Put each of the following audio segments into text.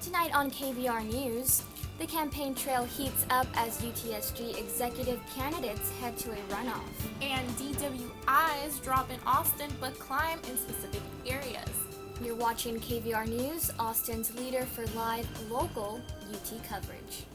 Tonight on KVR News, the campaign trail heats up as UTSG executive candidates head to a runoff. And DWIs drop in Austin but climb in specific areas. You're watching KVR News, Austin's leader for live, local UT coverage.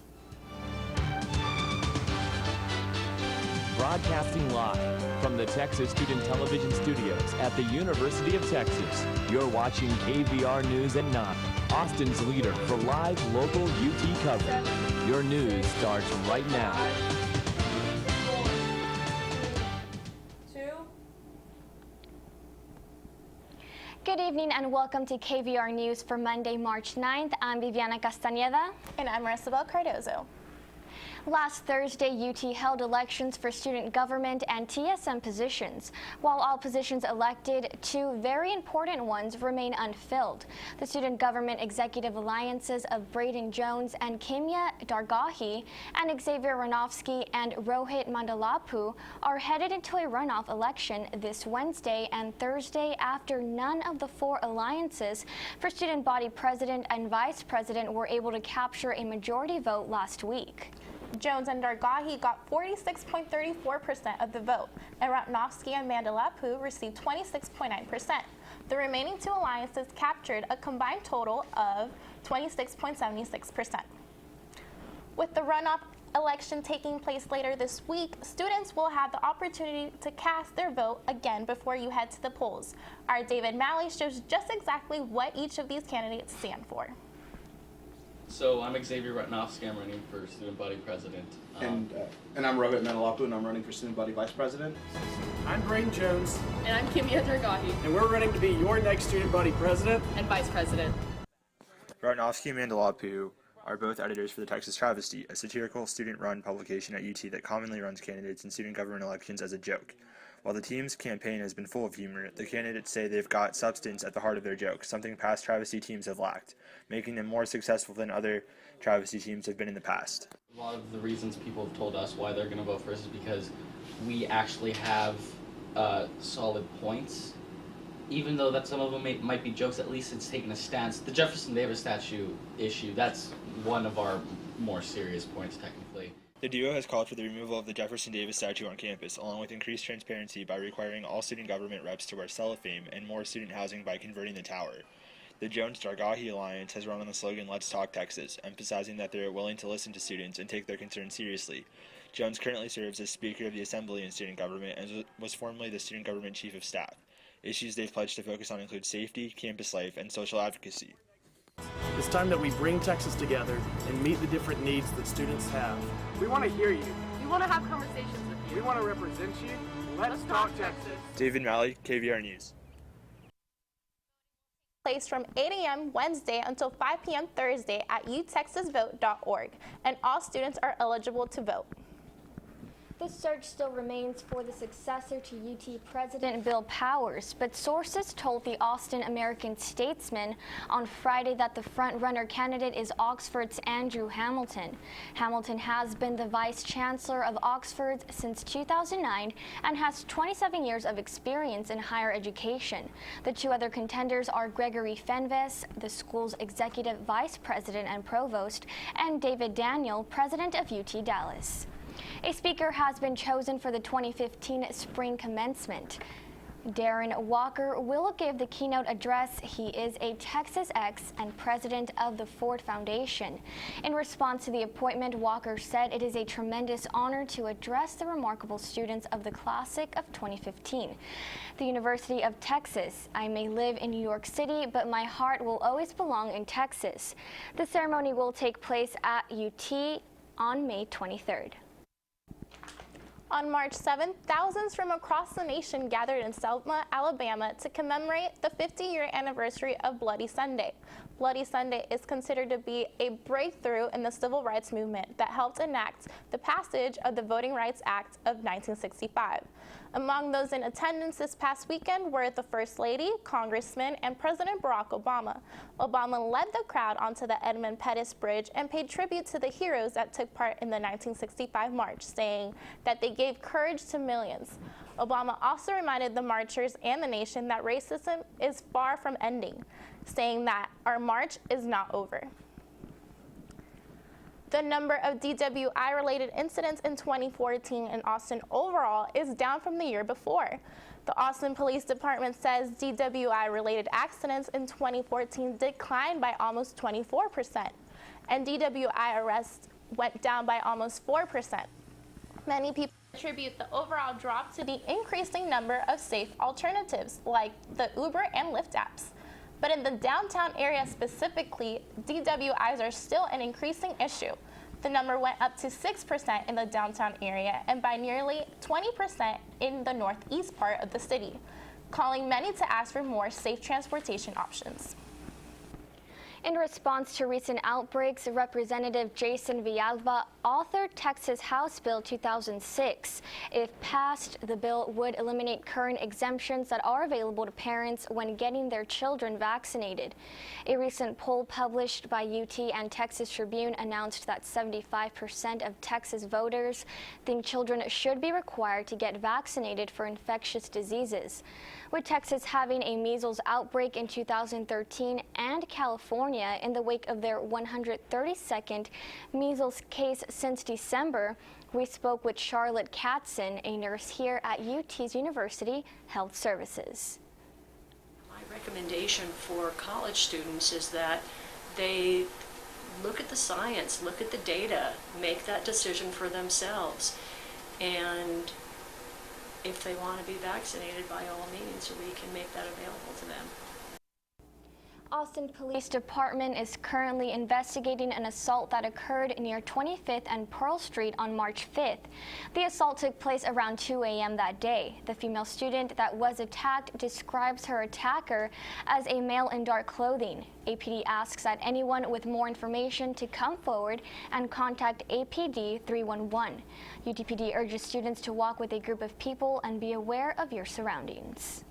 Broadcasting live from the Texas Student Television Studios at the University of Texas. You're watching KVR News at 9, Austin's leader for live, local UT coverage. Your news starts right now. Good evening and welcome to KVR News for Monday, March 9th. I'm Viviana Castaneda. And I'm Marysabel Cardozo. Last Thursday, UT held elections for student government and TSM positions. While all positions elected, two very important ones remain unfilled. The Student Government Executive Alliances of Braden Jones and Kimya Dargahi and Xavier Ranofsky and Rohit Mandalapu are headed into a runoff election this Wednesday and Thursday after none of the four alliances for student body president and vice president were able to capture a majority vote last week. Jones and Dargahi got 46.34% of the vote, and Ratnofsky and Mandalapu received 26.9%. The remaining two alliances captured a combined total of 26.76%. With the runoff election taking place later this week, students will have the opportunity to cast their vote again before you head to the polls. Our David Malley shows just exactly what each of these candidates stand for. So I'm Xavier Ratnofsky. I'm running for student body president. And I'm Rohit Mandalapu, and I'm running for student body vice president. I'm Braden Jones. And I'm Kimya Dargahi. And we're running to be your next student body president and vice president. Ratnofsky and Mandalapu are both editors for the Texas Travesty, a satirical student-run publication at UT that commonly runs candidates in student government elections as a joke. While the team's campaign has been full of humor, the candidates say they've got substance at the heart of their jokes, something past travesty teams have lacked, making them more successful than other travesty teams have been in the past. A lot of the reasons people have told us why they're going to vote for us is because we actually have solid points. Even though that some of them might be jokes, at least it's taken a stance. The Jefferson Davis statue issue, that's one of our more serious points technically. The duo has called for the removal of the Jefferson Davis statue on campus, along with increased transparency by requiring all student government reps to wear cellophane and more student housing by converting the tower. The Jones-Dargahi Alliance has run on the slogan, "Let's Talk Texas," emphasizing that they are willing to listen to students and take their concerns seriously. Jones currently serves as Speaker of the Assembly in student government and was formerly the Student Government Chief of Staff. Issues they've pledged to focus on include safety, campus life, and social advocacy. It's time that we bring Texas together and meet the different needs that students have. We want to hear you. We want to have conversations with you. We want to represent you. Let's talk Texas. David Malley, KVR News. Place from 8 a.m. Wednesday until 5 p.m. Thursday at utexasvote.org, and all students are eligible to vote. The search still remains for the successor to UT President Bill Powers, but sources told the Austin American-Statesman on Friday that the front-runner candidate is Oxford's Andrew Hamilton. Hamilton has been the Vice Chancellor of Oxford since 2009 and has 27 years of experience in higher education. The two other contenders are Gregory Fenves, the school's Executive Vice President and Provost, and David Daniel, President of UT Dallas. A speaker has been chosen for the 2015 spring commencement. Darren Walker will give the keynote address. He is a Texas ex and president of the Ford Foundation. In response to the appointment, Walker said it is a tremendous honor to address the remarkable students of the Classic of 2015. The University of Texas. I may live in New York City, but my heart will always belong in Texas. The ceremony will take place at UT on May 23rd. On March 7th, thousands from across the nation gathered in Selma, Alabama to commemorate the 50-year anniversary of Bloody Sunday. Bloody Sunday is considered to be a breakthrough in the civil rights movement that helped enact the passage of the Voting Rights Act of 1965. Among those in attendance this past weekend were the First Lady, Congressman, and President Barack Obama. Obama led the crowd onto the Edmund Pettus Bridge and paid tribute to the heroes that took part in the 1965 march, saying that they gave courage to millions. Obama also reminded the marchers and the nation that racism is far from ending, saying that our march is not over. The number of DWI-related incidents in 2014 in Austin overall is down from the year before. The Austin Police Department says DWI-related accidents in 2014 declined by almost 24%, and DWI arrests went down by almost 4%. Many people attribute the overall drop to the increasing number of safe alternatives, like the Uber and Lyft apps. But in the downtown area specifically, DWIs are still an increasing issue. The number went up to 6% in the downtown area and by nearly 20% in the northeast part of the city, calling many to ask for more safe transportation options. In response to recent outbreaks, Representative Jason Villalba authored Texas House Bill 2006. If passed, the bill would eliminate current exemptions that are available to parents when getting their children vaccinated. A recent poll published by UT and Texas Tribune announced that 75% of Texas voters think children should be required to get vaccinated for infectious diseases. With Texas having a measles outbreak in 2013 and California in the wake of their 132nd measles case since December, we spoke with Charlotte Katzen, a nurse here at UT's University Health Services. My recommendation for college students is that they look at the science, look at the data, make that decision for themselves, and if they want to be vaccinated, by all means, we can make that available to them. Austin Police Department is currently investigating an assault that occurred near 25th and Pearl Street on March 5th. The assault took place around 2 a.m. that day. The female student that was attacked describes her attacker as a male in dark clothing. APD asks that anyone with more information to come forward and contact APD 311. UTPD urges students to walk with a group of people and be aware of your surroundings.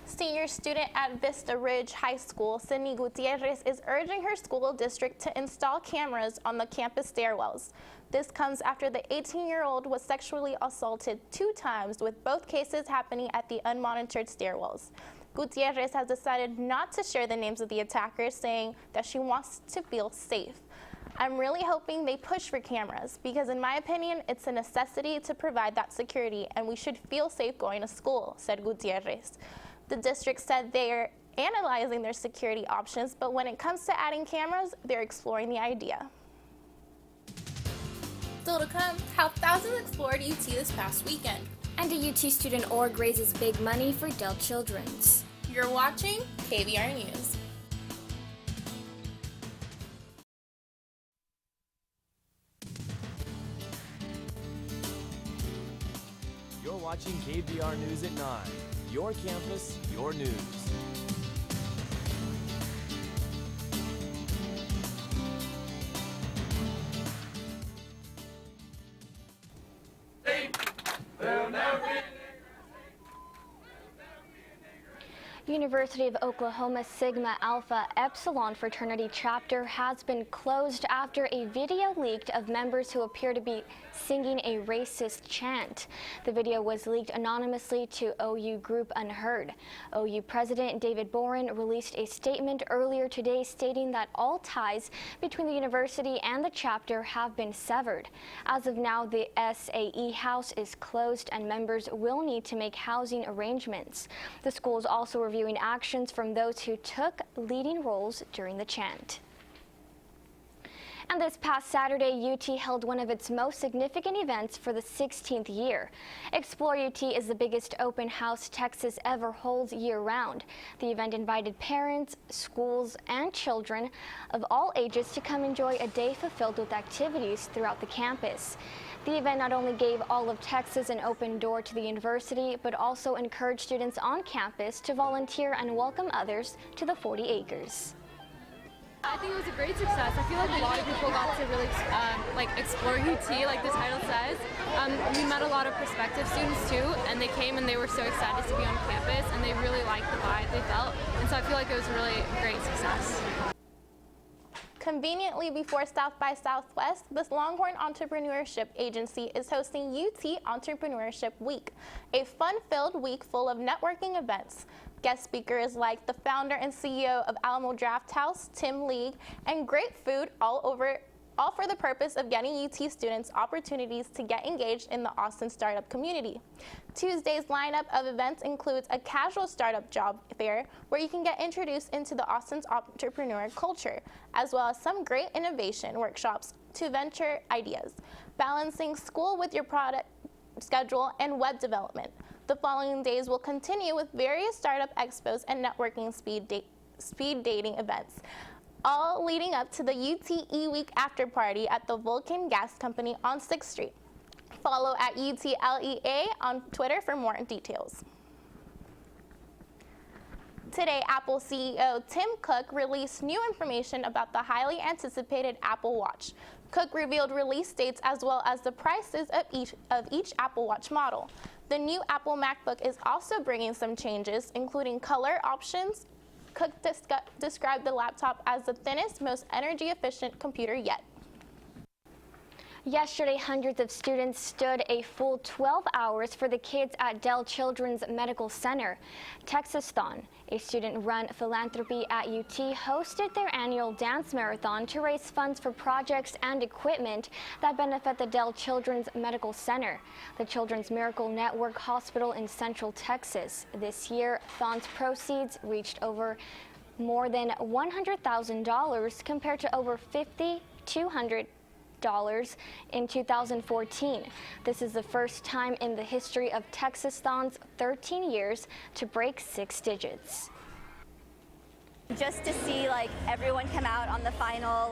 Senior student at Vista Ridge High School, Sydney Gutierrez, is urging her school district to install cameras on the campus stairwells. This comes after the 18-year-old was sexually assaulted 2 times, with both cases happening at the unmonitored stairwells. Gutierrez has decided not to share the names of the attackers, saying that she wants to feel safe. I'm really hoping they push for cameras because, in my opinion, it's a necessity to provide that security and we should feel safe going to school, said Gutierrez. The district said they're analyzing their security options, but when it comes to adding cameras, they're exploring the idea. Still to come, how thousands explored UT this past weekend. And a UT student org raises big money for Del Children's. You're watching KVR News. You're watching KVR News at 9. Your campus, your news. University of Oklahoma Sigma Alpha Epsilon fraternity chapter has been closed after a video leaked of members who appear to be singing a racist chant. The video was leaked anonymously to OU group Unheard. OU President David Boren released a statement earlier today stating that all ties between the university and the chapter have been severed. As of now, the SAE house is closed and members will need to make housing arrangements. The school is also reviewing actions from those who took leading roles during the chant. And this past Saturday, UT held one of its most significant events for the 16th year. Explore UT is the biggest open house Texas ever holds year-round. The event invited parents, schools, and children of all ages to come enjoy a day fulfilled with activities throughout the campus. The event not only gave all of Texas an open door to the university, but also encouraged students on campus to volunteer and welcome others to the 40 acres. I think it was a great success. I feel like a lot of people got to really explore UT, like the title says. We met a lot of prospective students too, and they came and they were so excited to be on campus, and they really liked the vibe they felt. And so I feel like it was a really great success. Conveniently before South by Southwest, this Longhorn Entrepreneurship Agency is hosting UT Entrepreneurship Week, a fun-filled week full of networking events. Guest speakers like the founder and CEO of Alamo Draft House, Tim League, and great food all for the purpose of getting UT students opportunities to get engaged in the Austin startup community. Tuesday's lineup of events includes a casual startup job fair where you can get introduced into the Austin's entrepreneur culture, as well as some great innovation workshops to venture ideas, balancing school with your product schedule and web development. The following days will continue with various startup expos and networking speed dating events, all leading up to the UTE Week after party at the Vulcan Gas Company on 6th Street. Follow at UTLEA on Twitter for more details. Today, Apple CEO Tim Cook released new information about the highly anticipated Apple Watch. Cook revealed release dates as well as the prices of each Apple Watch model. The new Apple MacBook is also bringing some changes, including color options. Cook described the laptop as the thinnest, most energy-efficient computer yet. Yesterday, hundreds of students stood a full 12 hours for the kids at Dell Children's Medical Center. Texas THON, a student-run philanthropy at UT, hosted their annual dance marathon to raise funds for projects and equipment that benefit the Dell Children's Medical Center, the Children's Miracle Network Hospital in Central Texas. This year, THON's proceeds reached over more than $100,000 compared to over $5,200 in 2014. This is the first time in the history of Texas THON's 13 years to break 6 digits. Just to see everyone come out on the final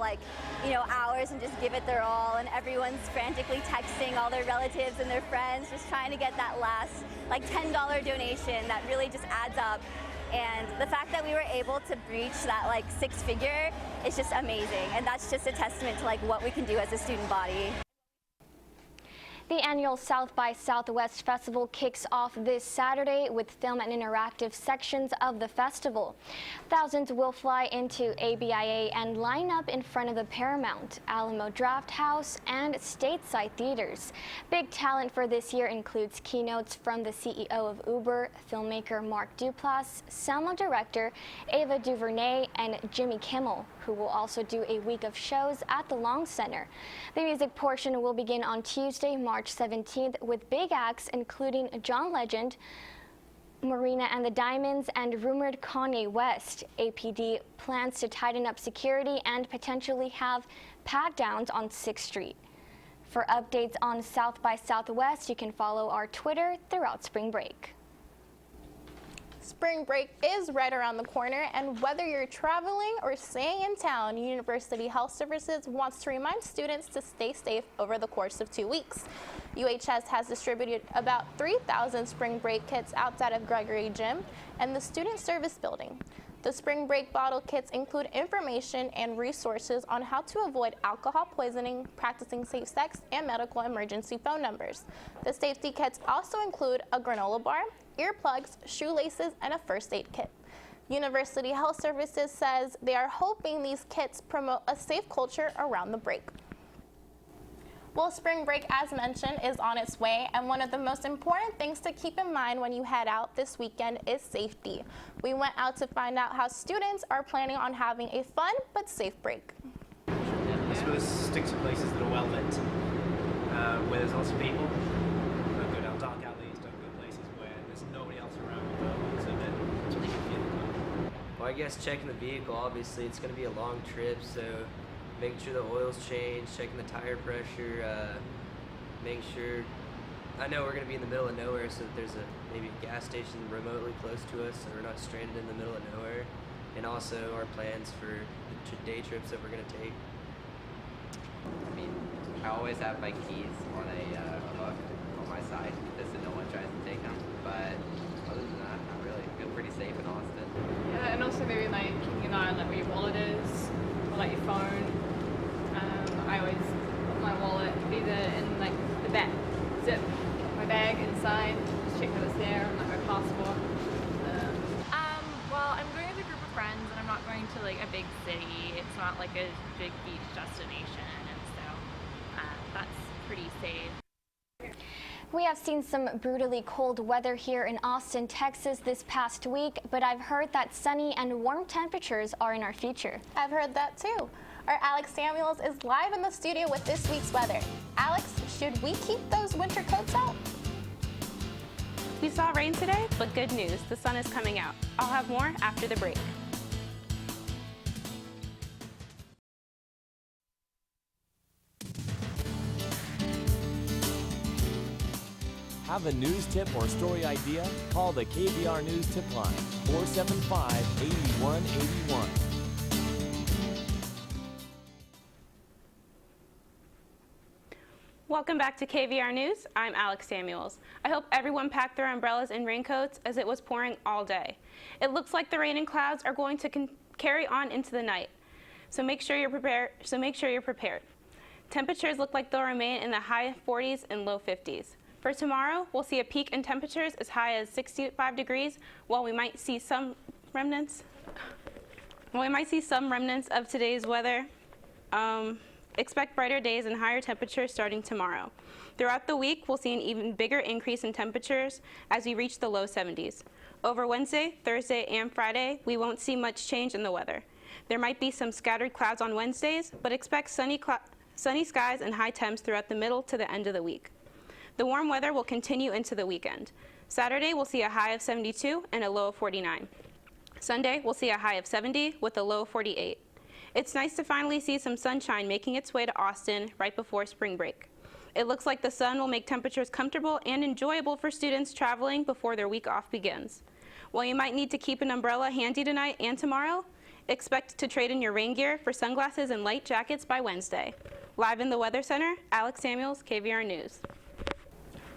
hours and just give it their all, and everyone's frantically texting all their relatives and their friends, just trying to get that last $10 donation that really just adds up. And the fact that we were able to breach that 6-figure is just amazing. And that's just a testament to what we can do as a student body. The annual South by Southwest Festival kicks off this Saturday with film and interactive sections of the festival. Thousands will fly into ABIA and line up in front of the Paramount, Alamo Draft House, and stateside theaters. Big talent for this year includes keynotes from the CEO of Uber, filmmaker Mark Duplass, Selma director Ava DuVernay, and Jimmy Kimmel, who will also do a week of shows at the Long Center. The music portion will begin on Tuesday, March 17th, with big acts including John Legend, Marina and the Diamonds, and rumored Kanye West. APD plans to tighten up security and potentially have pat-downs on 6th Street. For updates on South by Southwest, you can follow our Twitter throughout spring break. Spring break is right around the corner, and whether you're traveling or staying in town, University Health Services wants to remind students to stay safe over the course of 2 weeks. UHS has distributed about 3,000 spring break kits outside of Gregory Gym and the Student Service Building. The spring break bottle kits include information and resources on how to avoid alcohol poisoning, practicing safe sex, and medical emergency phone numbers. The safety kits also include a granola bar, earplugs, shoelaces, and a first aid kit. University Health Services says they are hoping these kits promote a safe culture around the break. Well, spring break, as mentioned, is on its way, and one of the most important things to keep in mind when you head out this weekend is safety. We went out to find out how students are planning on having a fun but safe break. I suppose stick to places that are well lit, where there's lots of people. Don't go down dark alleys, don't go places where there's nobody else around, so that you can feel calm. Well, I guess checking the vehicle, obviously it's going to be a long trip, so making sure the oil's changed, checking the tire pressure, making sure, I know we're going to be in the middle of nowhere, so that there's maybe a gas station remotely close to us, so we're not stranded in the middle of nowhere, and also our plans for the day trips that we're going to take. I mean, I always have my keys on a hook on my side, just so no one tries to take them, but other than that, not really. I feel pretty safe in Austin. Yeah, and also maybe keeping an eye on where your wallet is, or your phone. I always put my wallet either in the back zip, my bag inside, just check that it's there, and my passport. Well, I'm going with a group of friends, and I'm not going to a big city. It's not a big beach destination, and so that's pretty safe. We have seen some brutally cold weather here in Austin, Texas this past week, but I've heard that sunny and warm temperatures are in our future. I've heard that too. Our Alex Samuels is live in the studio with this week's weather. Alex, should we keep those winter coats out? We saw rain today, but good news, the sun is coming out. I'll have more after the break. Have a news tip or story idea? Call the KVR News Tip Line, 475-8181. Welcome back to KVR News. I'm Alex Samuels. I hope everyone packed their umbrellas and raincoats as it was pouring all day. It looks like the rain and clouds are going to carry on into the night, so make sure you're prepared. Temperatures look like they'll remain in the high 40s and low 50s. For tomorrow, we'll see a peak in temperatures as high as 65 degrees, while we might see some remnants of today's weather. Expect brighter days and higher temperatures starting tomorrow. Throughout the week, we'll see an even bigger increase in temperatures as we reach the low 70s. Over Wednesday, Thursday, and Friday, we won't see much change in the weather. There might be some scattered clouds on Wednesdays, but expect sunny skies and high temps throughout the middle to the end of the week. The warm weather will continue into the weekend. Saturday, we'll see a high of 72 and a low of 49. Sunday, we'll see a high of 70 with a low of 48. It's nice to finally see some sunshine making its way to Austin right before spring break. It looks like the sun will make temperatures comfortable and enjoyable for students traveling before their week off begins. While you might need to keep an umbrella handy tonight and tomorrow, expect to trade in your rain gear for sunglasses and light jackets by Wednesday. Live in the Weather Center, Alex Samuels, KVR News.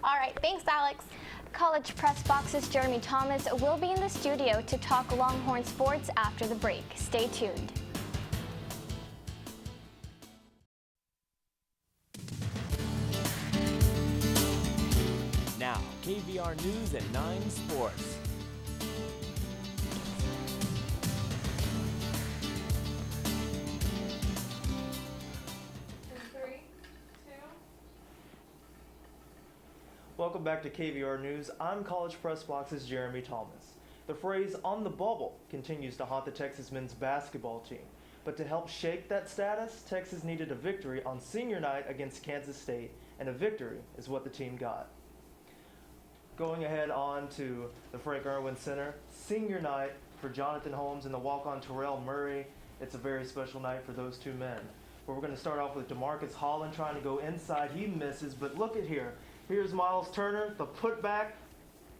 All right, thanks, Alex. College Press Box's Jeremy Thomas will be in the studio to talk Longhorn sports after the break. Stay tuned. Now, KVR News at 9 Sports. Welcome back to KVR News. I'm College Press Box's Jeremy Thomas. The phrase "on the bubble" continues to haunt the Texas men's basketball team. But to help shake that status, Texas needed a victory on senior night against Kansas State, and a victory is what the team got. Going ahead on to the Frank Irwin Center, senior night for Jonathan Holmes and the walk-on Terrell Murray. It's a very special night for those two men. But we're going to start off with DeMarcus Holland trying to go inside. He misses, but look at here. Here's Miles Turner, the putback.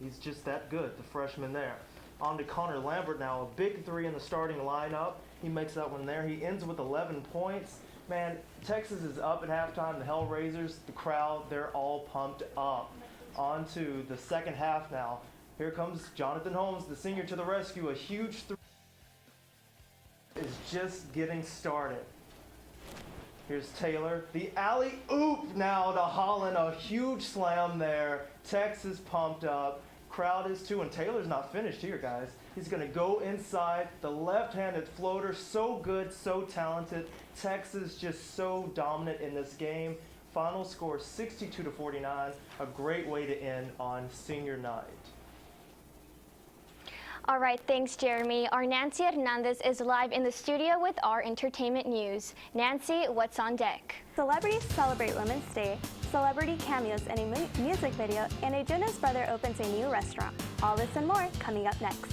He's just that good, the freshman there. On to Connor Lambert now, a big three in the starting lineup. He makes that one there. He ends with 11 points. Man, Texas is up at halftime. The Hellraisers, the crowd, they're all pumped up. On to the second half now. Here comes Jonathan Holmes, the senior, to the rescue. A huge three is just getting started. Here's Taylor. The alley-oop now to Holland. A huge slam there. Texas pumped up. Crowd is too. And Taylor's not finished here, guys. He's going to go inside. The left-handed floater. So good, so talented. Texas just so dominant in this game. Final score 62-49. A great way to end on senior night. All right, thanks, Jeremy. Our Nancy Hernandez is live in the studio with our entertainment news. Nancy, what's on deck? Celebrities celebrate Women's Day, celebrity cameos in a music video, and a Jonas brother opens a new restaurant. All this and more coming up next.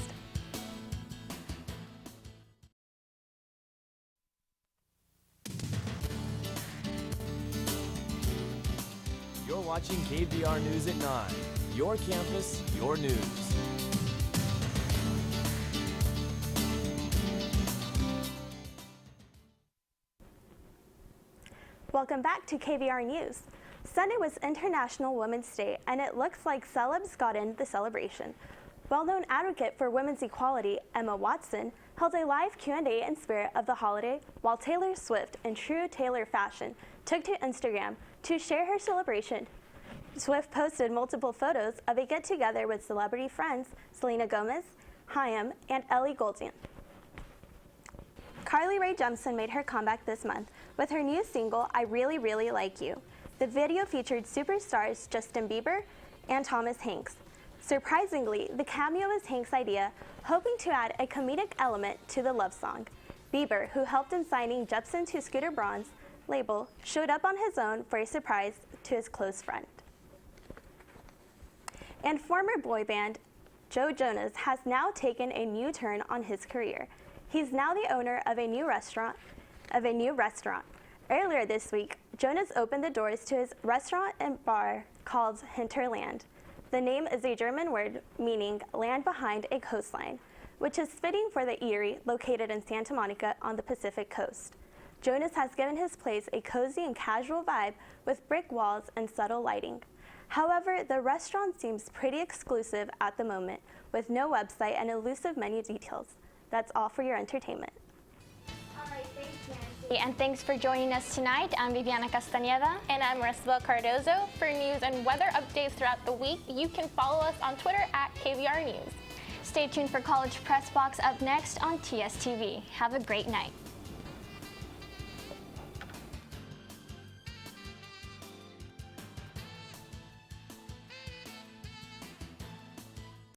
You're watching KVR News at 9. Your campus, your news. Welcome back to KVR News. Sunday was International Women's Day, and it looks like celebs got in the celebration. Well-known advocate for women's equality, Emma Watson, held a live Q&A in spirit of the holiday, while Taylor Swift, in true Taylor fashion, took to Instagram to share her celebration. Swift posted multiple photos of a get-together with celebrity friends Selena Gomez, Haim, and Ellie Goulding. Carly Rae Jepsen made her comeback this month with her new single, I Really, Really Like You. The video featured superstars Justin Bieber and Thomas Hanks. Surprisingly, the cameo was Hanks' idea, hoping to add a comedic element to the love song. Bieber, who helped in signing Jepsen to Scooter Braun's label, showed up on his own for a surprise to his close friend. And former boy band Joe Jonas has now taken a new turn on his career. He's now the owner of a new restaurant. Earlier this week, Jonas opened the doors to his restaurant and bar called Hinterland. The name is a German word meaning land behind a coastline, which is fitting for the Erie located in Santa Monica on the Pacific coast. Jonas has given his place a cozy and casual vibe with brick walls and subtle lighting. However, the restaurant seems pretty exclusive at the moment, with no website and elusive menu details. That's all for your entertainment. And thanks for joining us tonight. I'm Viviana Castaneda. And I'm Marysabel Cardozo. For news and weather updates throughout the week, you can follow us on Twitter at KVR News. Stay tuned for College Press Box up next on TSTV. Have a great night.